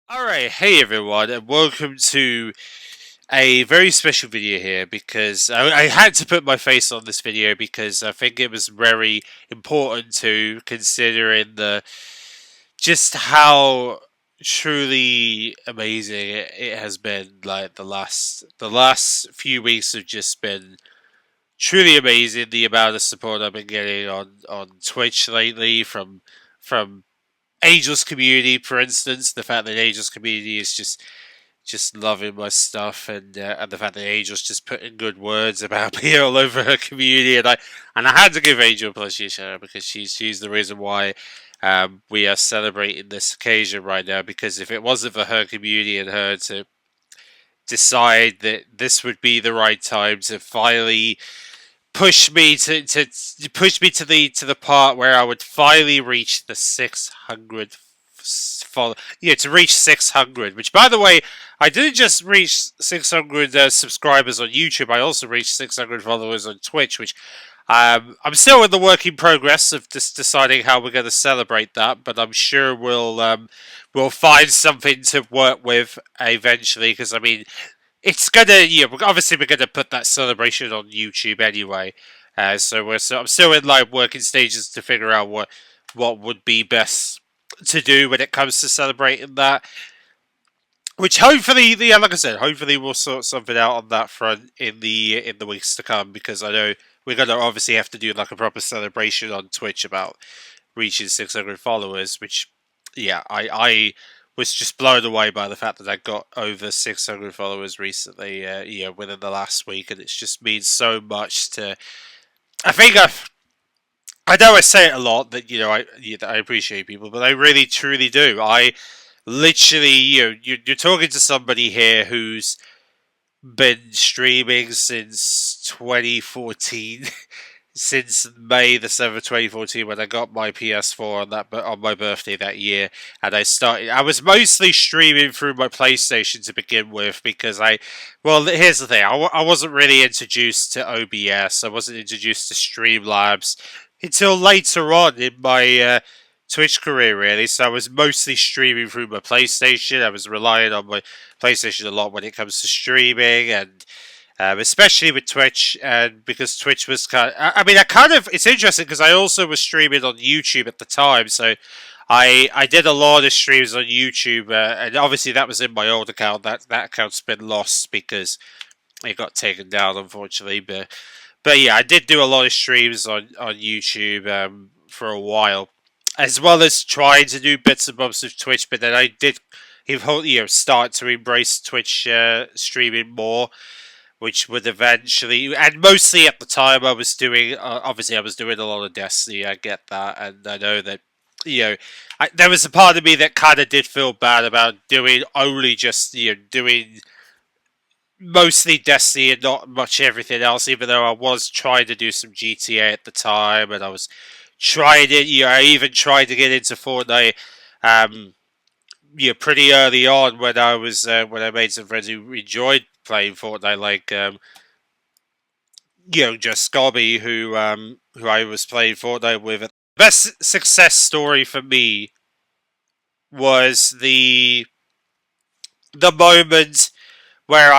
Alright, hey everyone, and welcome to a very special video here because I had to put my face on this video because I think it was very important to considering just how truly amazing it has been. Like the last few weeks have just been truly amazing. The amount of support I've been getting on Twitch lately from Angels community, for instance, the fact that Angels community is just loving my stuff, and the fact that Angel's just putting good words about me all over her community, and I had to give Angelplushy a shout out because she's the reason why we are celebrating this occasion right now. Because if it wasn't for her community and her to decide that this would be the right time to finally push me to the part where I would finally reach the 600 follow, to reach 600, which, by the way, I didn't just reach 600 subscribers on YouTube. I also reached 600 followers on Twitch, which I'm still in the work in progress of just deciding how we're going to celebrate that. But I'm sure we'll find something to work with eventually. Because I mean, it's gonna, obviously we're gonna put that celebration on YouTube anyway. So I'm still in like working stages to figure out what would be best to do when it comes to celebrating that. Which hopefully, yeah, like I said, hopefully we'll sort something out on that front in the weeks to come, because I know we're gonna obviously have to do like a proper celebration on Twitch about reaching 600 followers. Which, yeah, I was just blown away by the fact that I got over 600 followers recently, within the last week, and it's just means so much to. I think I know I say it a lot that I appreciate people, but I really truly do. I literally, you're talking to somebody here who's been streaming since 2014, since May the 7th, 2014, when I got my PS4 on my birthday that year. And I was mostly streaming through my PlayStation to begin with, because well, here's the thing, I wasn't really introduced to OBS, I wasn't introduced to Streamlabs until later on in my Twitch career, really. So I was mostly streaming through my PlayStation. I was relying on my PlayStation a lot when it comes to streaming, and especially with Twitch, and because Twitch was it's interesting because I also was streaming on YouTube at the time, so I did a lot of streams on YouTube, and obviously that was in my old account. That account's been lost because it got taken down, unfortunately. But yeah, I did do a lot of streams on YouTube for a while, as well as trying to do bits and bobs of Twitch. But then I did, start to embrace Twitch streaming more, which would eventually, and mostly at the time, I was doing. Obviously, I was doing a lot of Destiny. I get that, and I know that. There was a part of me that kind of did feel bad about doing only just doing mostly Destiny and not much everything else. Even though I was trying to do some GTA at the time, and I was trying it. I even tried to get into Fortnite. Um, pretty early on when when I made some friends who enjoyed playing Fortnite, like just Scobby, who I was playing Fortnite with. Best success story for me was the moment where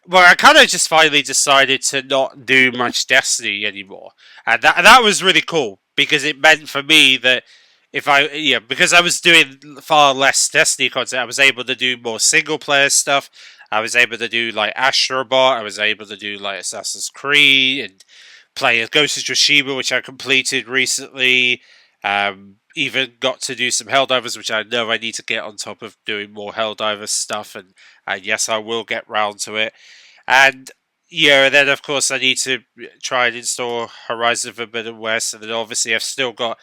where I kind of just finally decided to not do much Destiny anymore, and that was really cool, because it meant for me that because I was doing far less Destiny content, I was able to do more single player stuff. I was able to do like Astrobot. I was able to do like Assassin's Creed and play Ghost of Tsushima, which I completed recently. Even got to do some Helldivers, which I know I need to get on top of doing more Helldivers stuff, and yes, I will get round to it. And then of course I need to try and install Horizon Forbidden West, and then obviously I've still got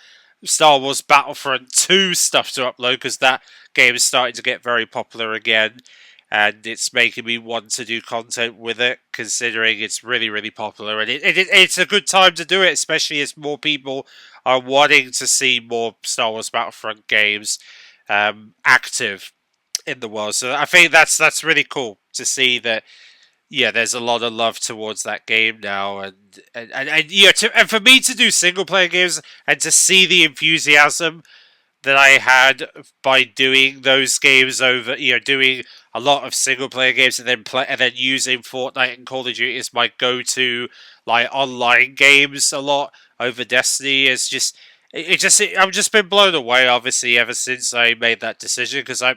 Star Wars Battlefront 2 stuff to upload, because that game is starting to get very popular again, and it's making me want to do content with it, considering it's really, really popular, and it's a good time to do it, especially as more people are wanting to see more Star Wars Battlefront games active in the world. So I think that's really cool to see that. Yeah, there's a lot of love towards that game now, and for me to do single player games and to see the enthusiasm that I had by doing those games over, doing a lot of single player games and then using Fortnite and Call of Duty as my go to like online games a lot over Destiny is just I've just been blown away obviously ever since I made that decision because I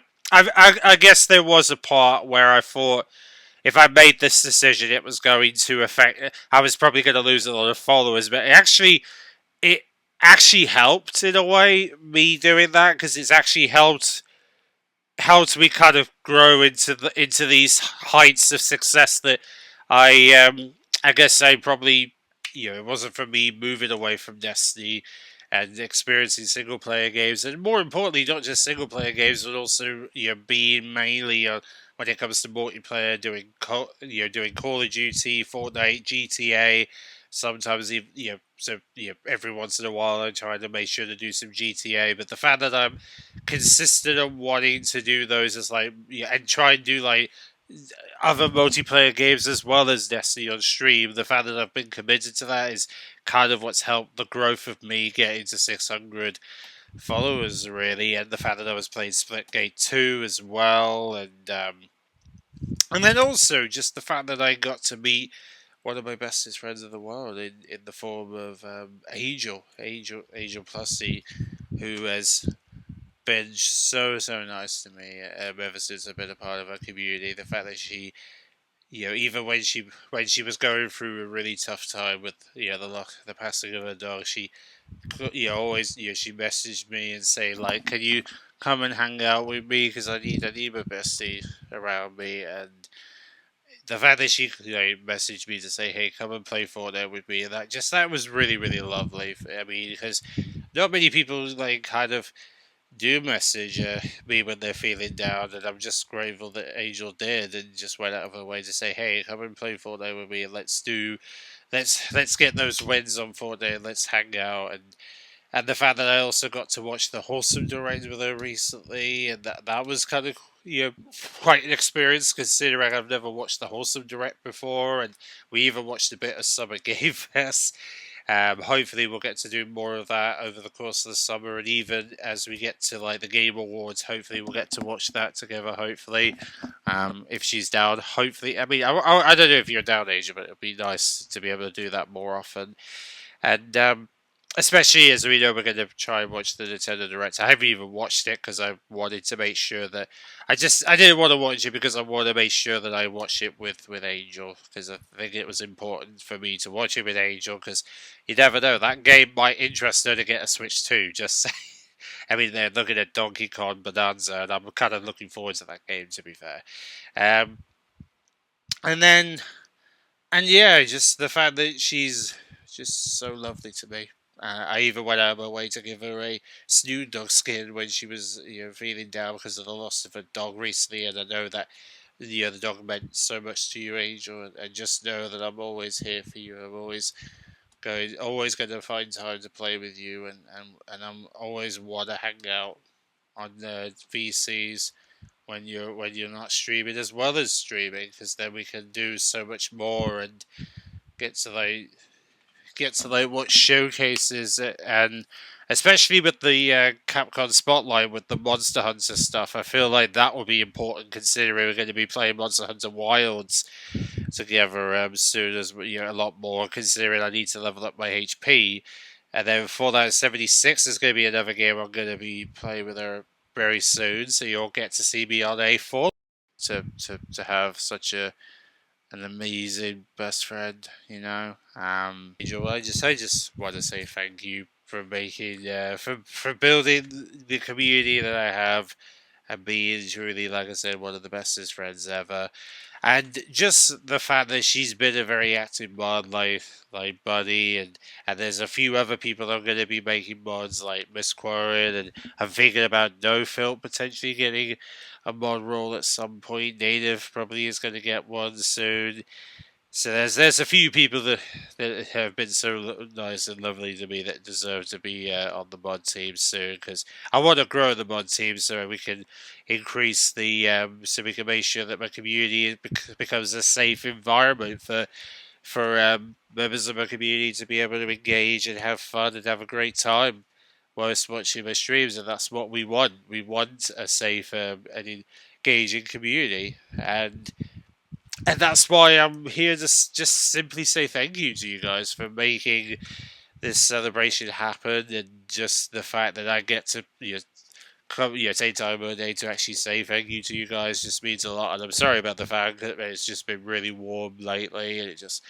guess there was a part where I thought if I made this decision it was going to affect I was probably going to lose a lot of followers, but it actually helped in a way me doing that because it's actually helped me kind of grow into these heights of success that I guess I probably it wasn't for me moving away from Destiny and experiencing single player games and more importantly not just single player games but also being mainly when it comes to multiplayer doing Call of Duty, Fortnite, GTA. Sometimes even every once in a while I'm trying to make sure to do some GTA, but the fact that I'm consistent on wanting to do those is like and try and do like other multiplayer games as well as Destiny on stream. The fact that I've been committed to that is kind of what's helped the growth of me getting to 600 followers really, and the fact that I was playing Splitgate 2 as well, and then also just the fact that I got to meet one of my bestest friends in the world in the form of Angelplushy, who has been so nice to me ever since I've been a part of her community. The fact that she, even when she was going through a really tough time with the passing of her dog, she always she messaged me and say like, can you come and hang out with me because I need my bestie around me. And the fact that she messaged me to say, hey, come and play Fortnite with me, and that was really lovely. I mean, because not many people like kind of do message me when they're feeling down, and I'm just grateful that Angel did and just went out of her way to say, "Hey, come and play Fortnite with me, and let's get those wins on Fortnite, and let's hang out." And the fact that I also got to watch the wholesome direct with her recently, and that was kind of quite an experience considering I've never watched the wholesome direct before, and we even watched a bit of Summer Game Fest. Hopefully, we'll get to do more of that over the course of the summer, and even as we get to like the Game Awards, hopefully we'll get to watch that together. Hopefully, if she's down, hopefully, I mean, I don't know if you're down, Asia, but it'd be nice to be able to do that more often, and especially as we know we're going to try and watch the Nintendo Direct. I haven't even watched it because I wanted to make sure that I didn't want to watch it because I want to make sure that I watch it with Angel because I think it was important for me to watch it with Angel because you never know, that game might interest her to get a Switch too. Just say. I mean, they're looking at Donkey Kong Bonanza, and I'm kind of looking forward to that game. To be fair, um, and then and yeah, just the fact that she's just so lovely to me. I even went out of my way to give her a Snoop Dogg skin when she was feeling down because of the loss of her dog recently, and I know that the dog meant so much to you, Angel, and just know that I'm always here for you. I'm always going to find time to play with you, and I'm always want to hang out on the VCs when you're not streaming as well as streaming because then we can do so much more and get to like what showcases and especially with the Capcom Spotlight with the Monster Hunter stuff. I feel like that will be important considering we're going to be playing Monster Hunter Wilds together soon as a lot more considering I need to level up my HP. And then Fallout 76 is going to be another game I'm going to be playing with her very soon, so you'll get to see me on a full to have such an amazing best friend, Angel, I just want to say thank you for making for building the community that I have and being truly, like I said, one of the bestest friends ever. And just the fact that she's been a very active mod, like Buddy, and there's a few other people that are going to be making mods, like Miss Quarren, and I'm thinking about No Filth potentially getting a mod role at some point. Native probably is going to get one soon. So there's a few people that have been so nice and lovely to me that deserve to be on the mod team soon because I want to grow the mod team so we can increase the so we can make sure that my community becomes a safe environment for members of my community to be able to engage and have fun and have a great time whilst watching my streams, and that's what we want. We want a safe and engaging community, and that's why I'm here to just simply say thank you to you guys for making this celebration happen, and just the fact that I get to take time one day to actually say thank you to you guys just means a lot. And I'm sorry about the fact that it's just been really warm lately, and it just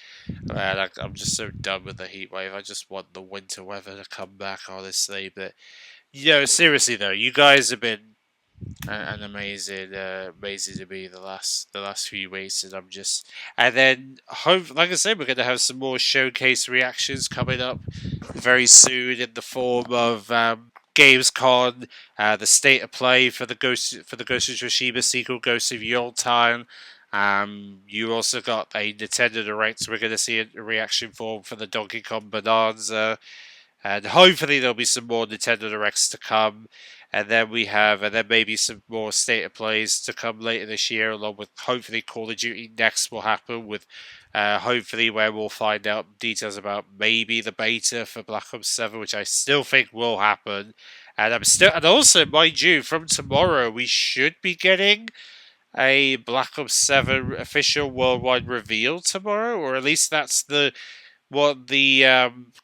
man, I'm just so done with the heat wave. I just want the winter weather to come back, honestly. But seriously though, you guys have been an amazing to me the last few weeks, and I'm just and then hope like I said, we're gonna have some more showcase reactions coming up very soon in the form of Gamescom, the state of play for the Ghost of Tsushima sequel, Ghost of Yoltime. You also got a Nintendo Direct. We're going to see a reaction for the Donkey Kong Bonanza. And hopefully there'll be some more Nintendo Directs to come. And then and then maybe some more state of plays to come later this year, along with hopefully Call of Duty Next will happen with hopefully where we'll find out details about maybe the beta for Black Ops 7, which I still think will happen. And also, mind you, from tomorrow we should be getting a Black Ops 7 official worldwide reveal tomorrow, or at least that's what the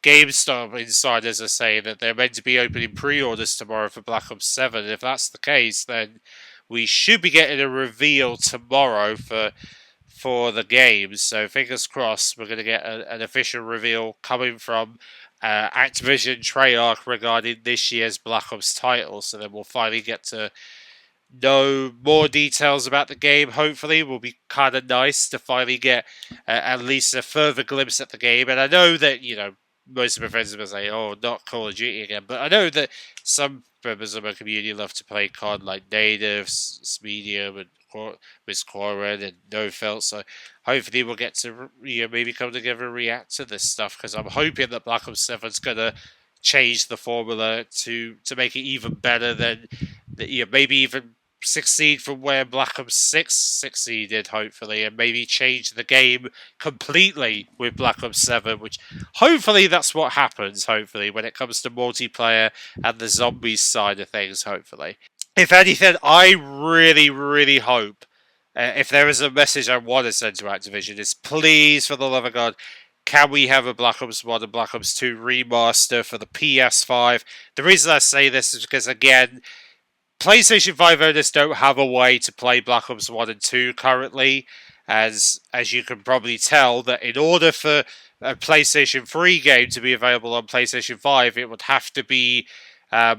GameStop insiders are saying, that they're meant to be opening pre-orders tomorrow for Black Ops 7. If that's the case, then we should be getting a reveal tomorrow for the game. So fingers crossed, we're going to get an official reveal coming from Activision Treyarch regarding this year's Black Ops title. So then we'll finally get to know more details about the game. Hopefully, will be kind of nice to finally get at least a further glimpse at the game. And I know that most of my friends will say, "Oh, not Call of Duty again," but I know that some members of my community love to play COD, like Native, Medium, and Miss Corin and No Felt. So hopefully, we'll get to maybe come together and react to this stuff, because I'm hoping that Black Ops 7 is gonna change the formula to make it even better than maybe even succeed from where Black Ops 6 succeeded, hopefully, and maybe change the game completely with Black Ops 7, which hopefully that's what happens, hopefully, when it comes to multiplayer and the zombies side of things, hopefully. If anything, I really, really hope, if there is a message I want to send to Activision, is please, for the love of God, can we have a Black Ops 1 and Black Ops 2 remaster for the PS5? The reason I say this is because, again, PlayStation 5 owners don't have a way to play Black Ops 1 and 2 currently, as you can probably tell, that in order for a PlayStation 3 game to be available on PlayStation 5, it would have to be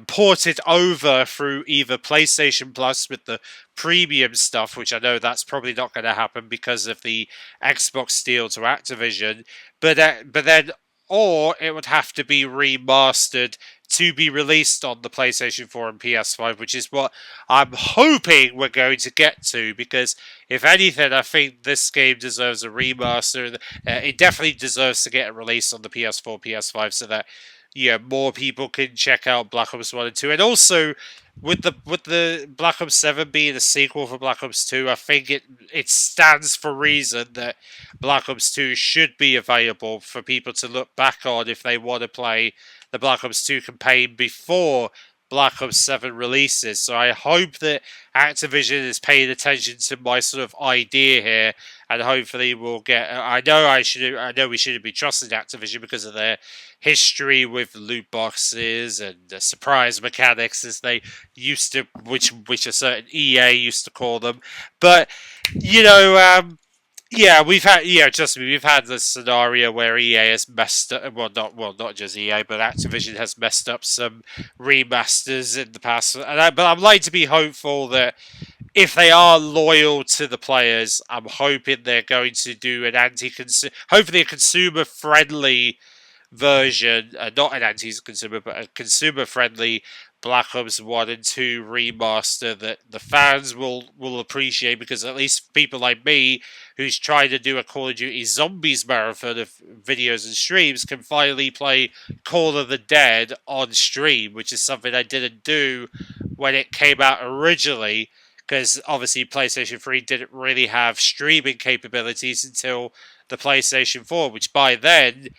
ported over through either PlayStation Plus with the premium stuff, which I know that's probably not going to happen because of the Xbox deal to Activision, but then or it would have to be remastered to be released on the PlayStation 4 and PS5, which is what I'm hoping we're going to get to, because if anything, I think this game deserves a remaster. It definitely deserves to get released on the PS4, PS5, so that more people can check out Black Ops 1 and 2. And also, with the Black Ops 7 being a sequel for Black Ops 2, I think it stands for reason that Black Ops 2 should be available for people to look back on if they want to play the Black Ops 2 campaign before Black Ops 7 releases. So I hope that Activision is paying attention to my sort of idea here, and hopefully we'll get. I know we shouldn't be trusting Activision because of their history with loot boxes and surprise mechanics, as they used to, which a certain EA used to call them. But yeah, trust me, we've had this scenario where EA has messed up. Not just EA, but Activision has messed up some remasters in the past. But I'm like to be hopeful that if they are loyal to the players, I'm hoping they're going to do hopefully a consumer-friendly version, not an anti-consumer, but a consumer-friendly Black Ops 1 and 2 remaster that the fans will appreciate, because at least people like me, who's trying to do a Call of Duty Zombies marathon of videos and streams, can finally play Call of the Dead on stream, which is something I didn't do when it came out originally, because obviously PlayStation 3 didn't really have streaming capabilities until the PlayStation 4, which by then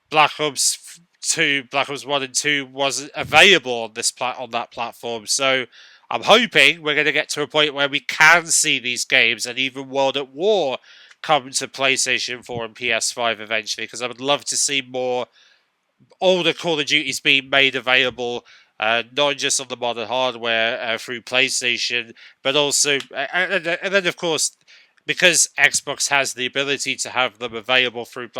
Black Ops 2, Black Ops 1 and 2 wasn't available on on that platform. So I'm hoping we're going to get to a point where we can see these games and even World at War come to PlayStation 4 and PS5 eventually, because I would love to see more older Call of Duties being made available, not just on the modern hardware through PlayStation, but also, and then of course, because Xbox has the ability to have them available through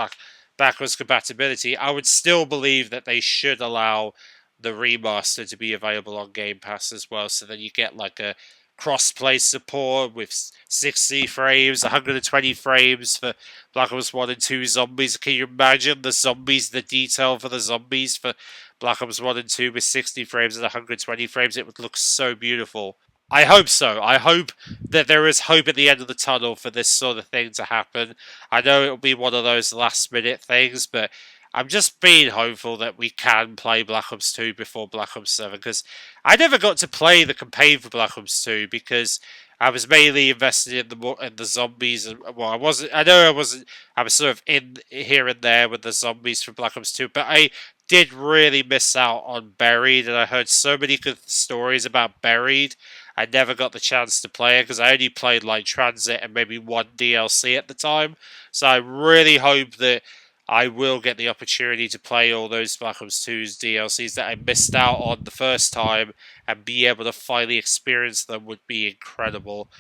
backwards compatibility, I would still believe that they should allow the remaster to be available on Game Pass as well, so then you get like a cross-play support with 60 frames, 120 frames for Black Ops 1 and 2 zombies. Can you imagine the zombies, the detail for the zombies for Black Ops 1 and 2 with 60 frames and 120 frames? It would look so beautiful. I hope so. I hope that there is hope at the end of the tunnel for this sort of thing to happen. I know it'll be one of those last minute things, but I'm just being hopeful that we can play Black Ops 2 before Black Ops 7, because I never got to play the campaign for Black Ops 2 because I was mainly invested in the zombies, and well, I wasn't. I know I wasn't. I was sort of in here and there with the zombies for Black Ops 2, but I did really miss out on Buried, and I heard so many good stories about Buried. I never got the chance to play it because I only played like Transit and maybe one DLC at the time. So I really hope that I will get the opportunity to play all those Black Ops 2's DLCs that I missed out on the first time, and be able to finally experience them would be incredible.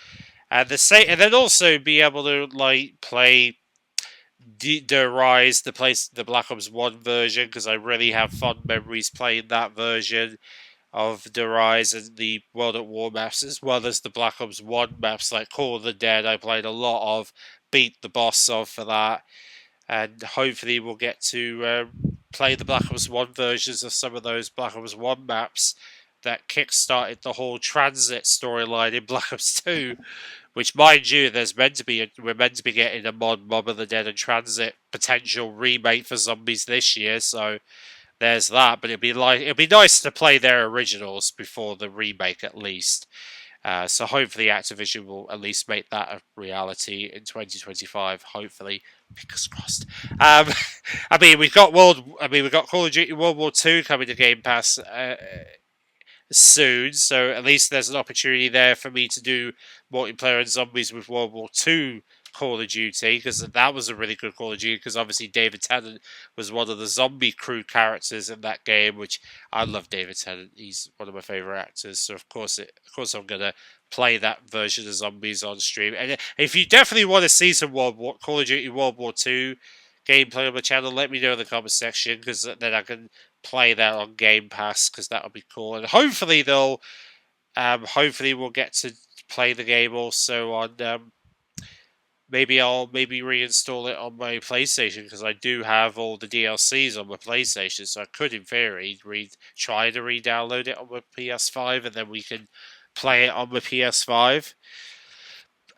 And and then also be able to like play the Rise, the Black Ops 1 version, because I really have fond memories playing that version of the Rise and the World at War maps, as well as the Black Ops 1 maps like Call of the Dead. I played a lot of, beat the boss of for that, and hopefully we'll get to play the Black Ops 1 versions of some of those Black Ops 1 maps that kick-started the whole transit storyline in Black Ops 2, which, mind you, we're meant to be getting a Mob of the Dead and Transit potential remake for zombies this year, so there's that. But it'd be nice to play their originals before the remake at least. So hopefully Activision will at least make that a reality in 2025. Hopefully, fingers crossed. I mean, we've got Call of Duty World War II coming to Game Pass soon, so at least there's an opportunity there for me to do multiplayer and zombies with World War II Call of Duty, because that was a really good Call of Duty, because obviously David Tennant was one of the zombie crew characters in that game, which I love. David Tennant, he's one of my favourite actors, so of course I'm gonna play that version of zombies on stream. And if you definitely want to see some Call of Duty World War II gameplay on my channel, let me know in the comment section, because then I can play that on Game Pass, because that would be cool. And hopefully hopefully we'll get to play the game also on. Maybe I'll reinstall it on my PlayStation, because I do have all the DLCs on my PlayStation, so I could, in theory, try to re-download it on my PS5, and then we can play it on my PS5.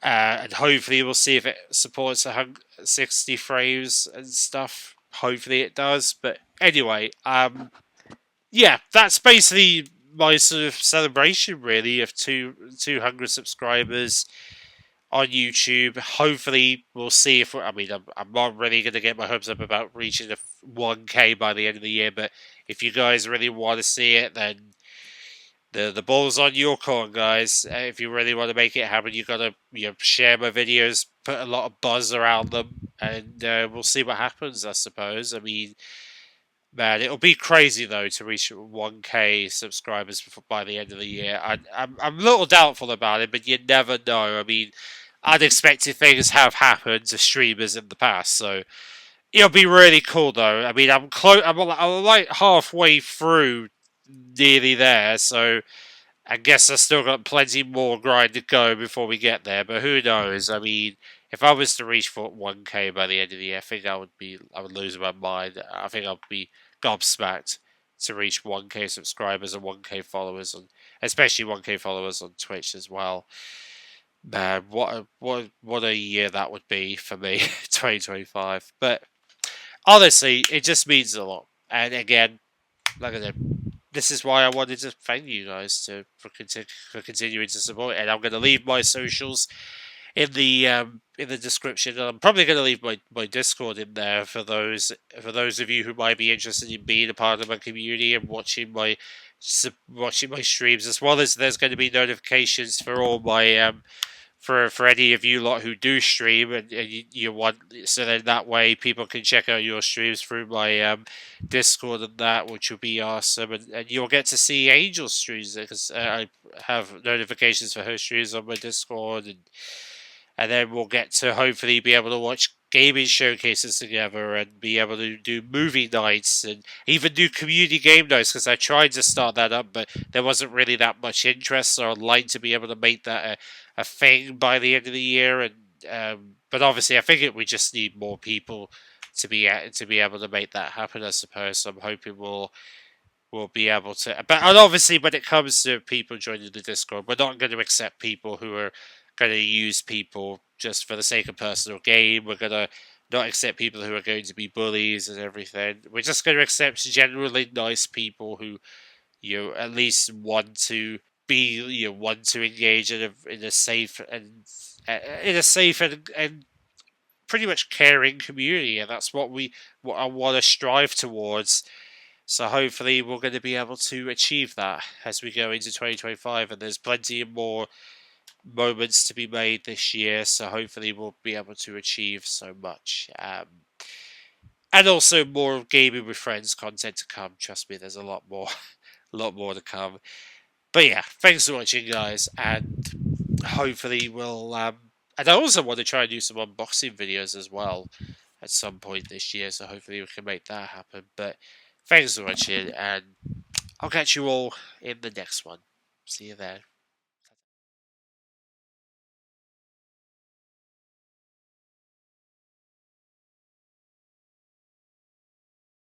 And hopefully we'll see if it supports 60 frames and stuff. Hopefully it does. But anyway, yeah, that's basically my sort of celebration, really, of 200 subscribers on YouTube. Hopefully we'll see if I'm not really going to get my hopes up about reaching 1K by the end of the year, but if you guys really want to see it, then the ball's on your court, guys. If you really want to make it happen, you got to share my videos, put a lot of buzz around them, and we'll see what happens, I suppose. I mean, man, it'll be crazy, though, to reach 1K subscribers by the end of the year. I'm a little doubtful about it, but you never know. I mean, unexpected things have happened to streamers in the past, so it'll be really cool, though. I mean, I'm like halfway through, nearly there, so I guess I still got plenty more grind to go before we get there. But who knows? I mean, if I was to reach for 1K by the end of the year, I think I would lose my mind. I think I'd be gobsmacked to reach 1K subscribers and 1K followers, and especially 1K followers on Twitch as well. Man, what a year that would be for me, 2025. But honestly, it just means a lot. And again, like I said, this is why I wanted to thank you guys for continuing to support it. And I'm going to leave my socials in the description. And I'm probably going to leave my Discord in there for those of you who might be interested in being a part of my community and watching my streams, as well as there's going to be notifications for all my for any of you lot who do stream, and you want, so then that way people can check out your streams through my Discord and that, which will be awesome, and you'll get to see Angel's streams because I have notifications for her streams on my Discord, and then we'll get to hopefully be able to watch gaming showcases together and be able to do movie nights and even do community game nights, because I tried to start that up, but there wasn't really that much interest, so I'd like to be able to make that a thing by the end of the year. And but obviously I think we just need more people to be able to make that happen, I suppose. So I'm hoping we'll be able to. But and obviously, when it comes to people joining the Discord, we're not going to accept people who are going to use people just for the sake of personal gain. We're going to not accept people who are going to be bullies and everything. We're just going to accept generally nice people who at least want to be want to engage in a safe and pretty much caring community, and that's what I want to strive towards. So hopefully we're going to be able to achieve that as we go into 2025, and there's plenty more moments to be made this year. So hopefully we'll be able to achieve so much, and also more gaming with friends content to come. Trust me, there's a lot more, a lot more to come. But yeah, thanks for watching, guys, and hopefully we'll. And I also want to try and do some unboxing videos as well at some point this year. So hopefully we can make that happen. But thanks for watching, and I'll catch you all in the next one. See you there.